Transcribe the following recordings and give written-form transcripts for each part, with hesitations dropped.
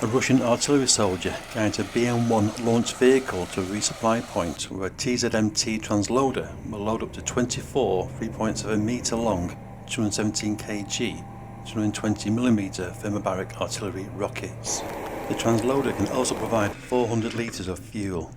A Russian artillery soldier guides a BM-1 launch vehicle to a resupply point where a TZMT transloader will load up to 24 3.7 metre long, 217 kg, 220mm thermobaric artillery rockets. The transloader can also provide 400 litres of fuel.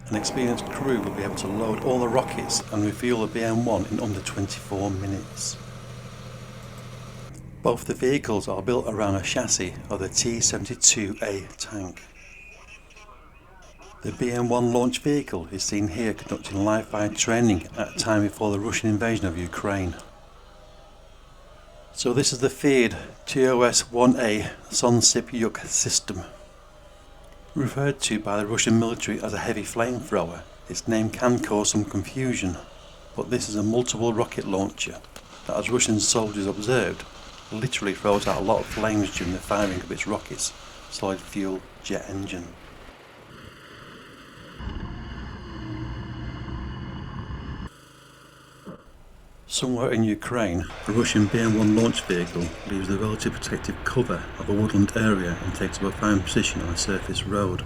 An experienced crew will be able to load all the rockets and refuel the BM-1 in under 24 minutes. Both the vehicles are built around a chassis of the T-72A tank. The BM-1 launch vehicle is seen here conducting live-fire training at a time before the Russian invasion of Ukraine. So this is the feared TOS-1A Solntsepyok system. Referred to by the Russian military as a heavy flamethrower, its name can cause some confusion, but this is a multiple rocket launcher that, as Russian soldiers observed, literally throws out a lot of flames during the firing of its rocket's solid fuel jet engine. Somewhere in Ukraine, a Russian BM-1 launch vehicle leaves the relative protective cover of a woodland area and takes up a fine position on a surface road.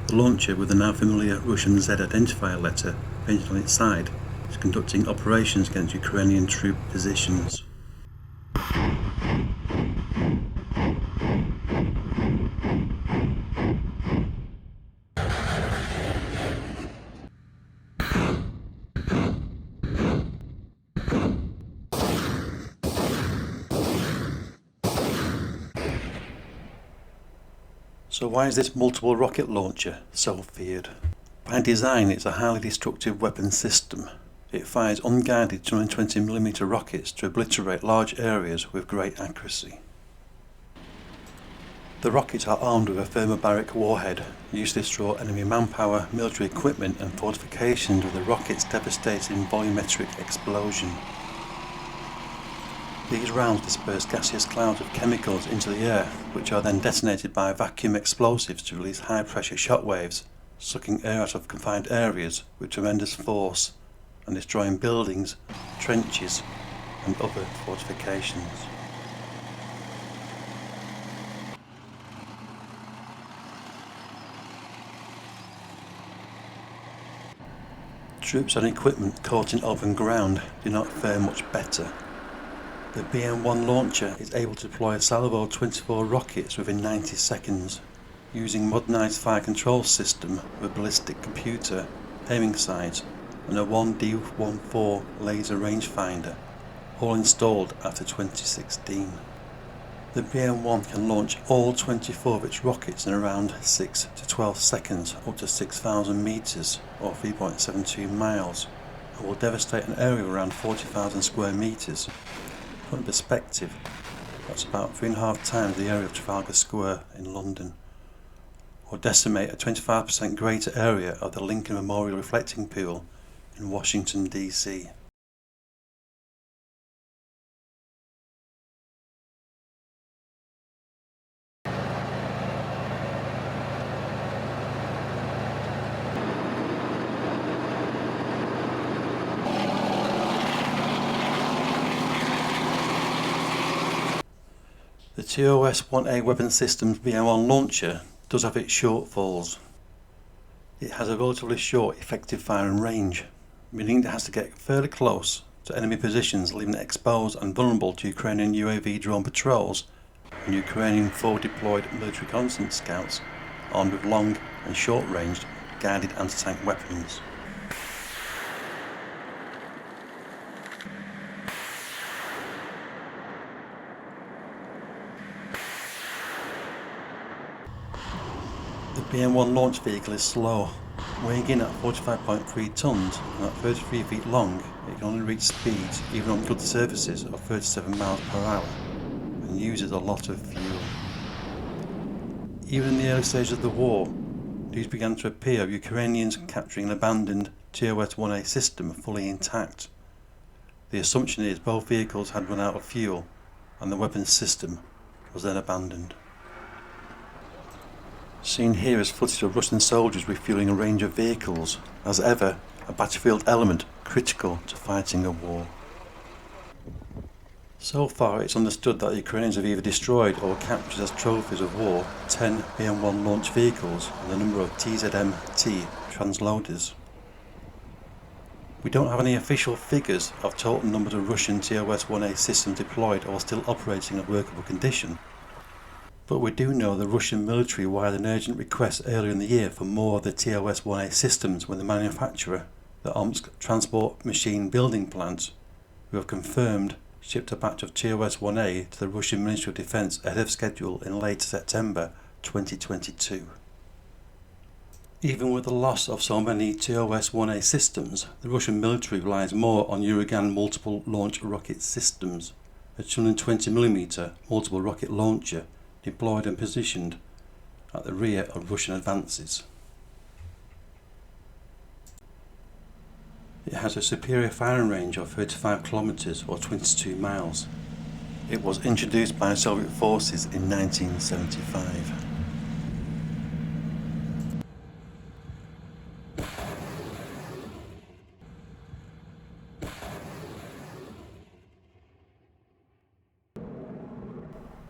The launcher, with the now familiar Russian Z identifier letter painted on its side, is conducting operations against Ukrainian troop positions. So why is this multiple rocket launcher so feared? By design, it's a highly destructive weapon system. It fires unguided 220mm rockets to obliterate large areas with great accuracy. The rockets are armed with a thermobaric warhead, used to destroy enemy manpower, military equipment and fortifications with the rocket's devastating volumetric explosion. These rounds disperse gaseous clouds of chemicals into the air, which are then detonated by vacuum explosives to release high-pressure shockwaves, sucking air out of confined areas with tremendous force and destroying buildings, trenches and other fortifications. Troops and equipment caught in open ground do not fare much better. The BM-1 launcher is able to deploy a salvo of 24 rockets within 90 seconds, using modernised fire control system with a ballistic computer, aiming sights and a 1D14 laser rangefinder, all installed after 2016. The BM-1 can launch all 24 of its rockets in around 6 to 12 seconds up to 6,000 metres or 3.72 miles and will devastate an area of around 40,000 square metres. To put in perspective, that's about 3.5 times the area of Trafalgar Square in London, or decimate a 25% greater area of the Lincoln Memorial Reflecting Pool in Washington, D.C. The TOS-1A weapon system's BM-1 launcher does have its shortfalls. It has a relatively short effective firing range, meaning it has to get fairly close to enemy positions, leaving it exposed and vulnerable to Ukrainian UAV drone patrols and Ukrainian forward deployed military reconnaissance scouts armed with long and short-ranged guided anti-tank weapons. The BM-1 launch vehicle is slow. Weighing in at 45.3 tonnes and at 33 feet long, it can only reach speeds, even on good surfaces, of 37 miles per hour and uses a lot of fuel. Even in the early stages of the war, news began to appear of Ukrainians capturing an abandoned TOS-1A system fully intact. The assumption is both vehicles had run out of fuel and the weapons system was then abandoned. Seen here is footage of Russian soldiers refuelling a range of vehicles, as ever a battlefield element critical to fighting a war. So far, it's understood that the Ukrainians have either destroyed or captured as trophies of war 10 BM-1 launch vehicles and a number of TZM-T transloaders. We don't have any official figures of total numbers of Russian TOS-1A systems deployed or still operating at workable condition, but we do know the Russian military wired an urgent request earlier in the year for more of the TOS-1A systems when the manufacturer, the Omsk Transport Machine Building Plant, who have confirmed shipped a batch of TOS-1A to the Russian Ministry of Defense ahead of schedule in late September 2022. Even with the loss of so many TOS-1A systems, the Russian military relies more on Ukrainian multiple launch rocket systems, a 220mm multiple rocket launcher deployed and positioned at the rear of Russian advances. It has a superior firing range of 35 kilometers or 22 miles. It was introduced by Soviet forces in 1975.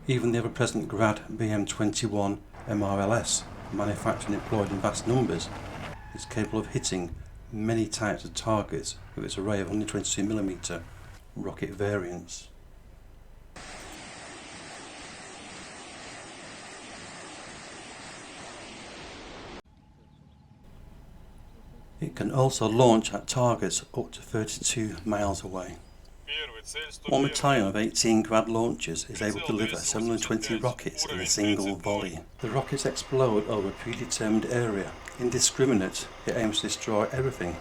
Even the ever-present Grad BM-21 MRLS, manufactured and employed in vast numbers, is capable of hitting many types of targets with its array of 122mm rocket variants. It can also launch at targets up to 32 miles away. One battalion of 18 Grad launchers is able to deliver 720 rockets in a single volley. The rockets explode over a predetermined area. Indiscriminate, it aims to destroy everything,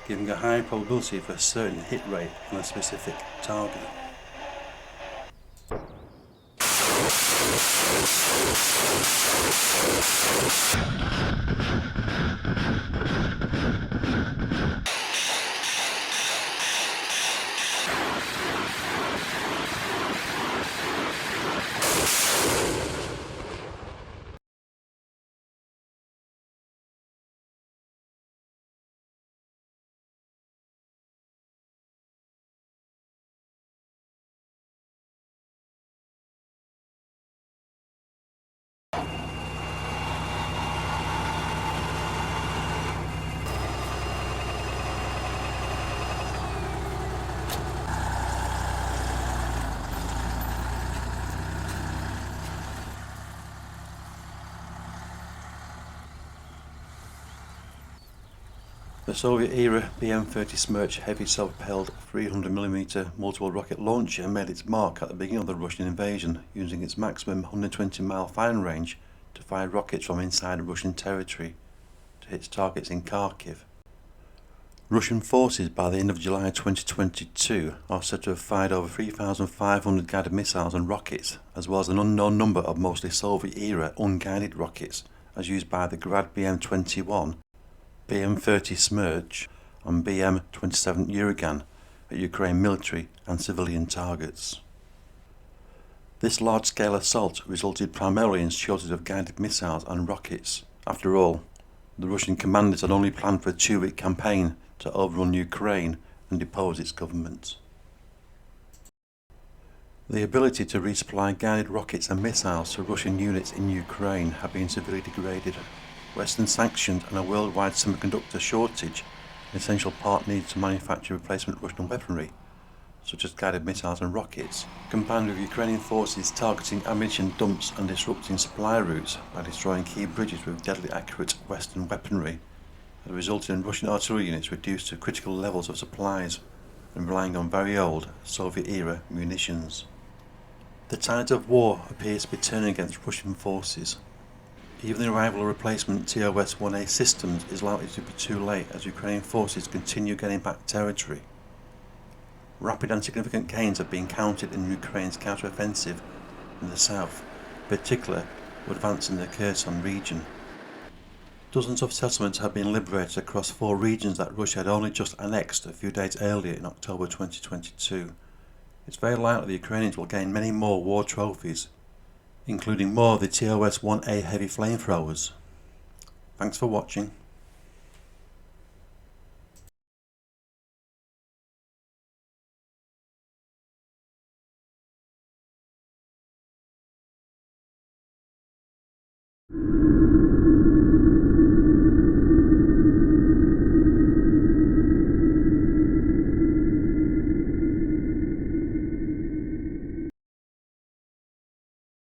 giving a high probability of a certain hit rate on a specific target. The Soviet-era BM-30 Smerch heavy self-propelled 300mm multiple rocket launcher made its mark at the beginning of the Russian invasion, using its maximum 120-mile firing range to fire rockets from inside Russian territory to hit targets in Kharkiv. Russian forces by the end of July 2022 are said to have fired over 3,500 guided missiles and rockets, as well as an unknown number of mostly Soviet-era unguided rockets, as used by the Grad BM-21, BM-30 Smerch and BM-27 Uragan at Ukraine military and civilian targets. This large-scale assault resulted primarily in shortage of guided missiles and rockets. After all, the Russian commanders had only planned for a 2-week campaign to overrun Ukraine and depose its government. The ability to resupply guided rockets and missiles to Russian units in Ukraine had been severely degraded. Western sanctions and a worldwide semiconductor shortage, an essential part needed to manufacture replacement Russian weaponry, such as guided missiles and rockets, combined with Ukrainian forces targeting ammunition dumps and disrupting supply routes by destroying key bridges with deadly accurate Western weaponry, had resulted in Russian artillery units reduced to critical levels of supplies and relying on very old Soviet-era munitions. The tide of war appears to be turning against Russian forces. Even the arrival of replacement TOS-1A systems is likely to be too late as Ukrainian forces continue getting back territory. Rapid and significant gains have been counted in Ukraine's counter-offensive in the south, in particular with advance in the Kherson region. Dozens of settlements have been liberated across 4 regions that Russia had only just annexed a few days earlier in October 2022. It's very likely the Ukrainians will gain many more war trophies, including more of the TOS-1A heavy flamethrowers. Thanks for watching.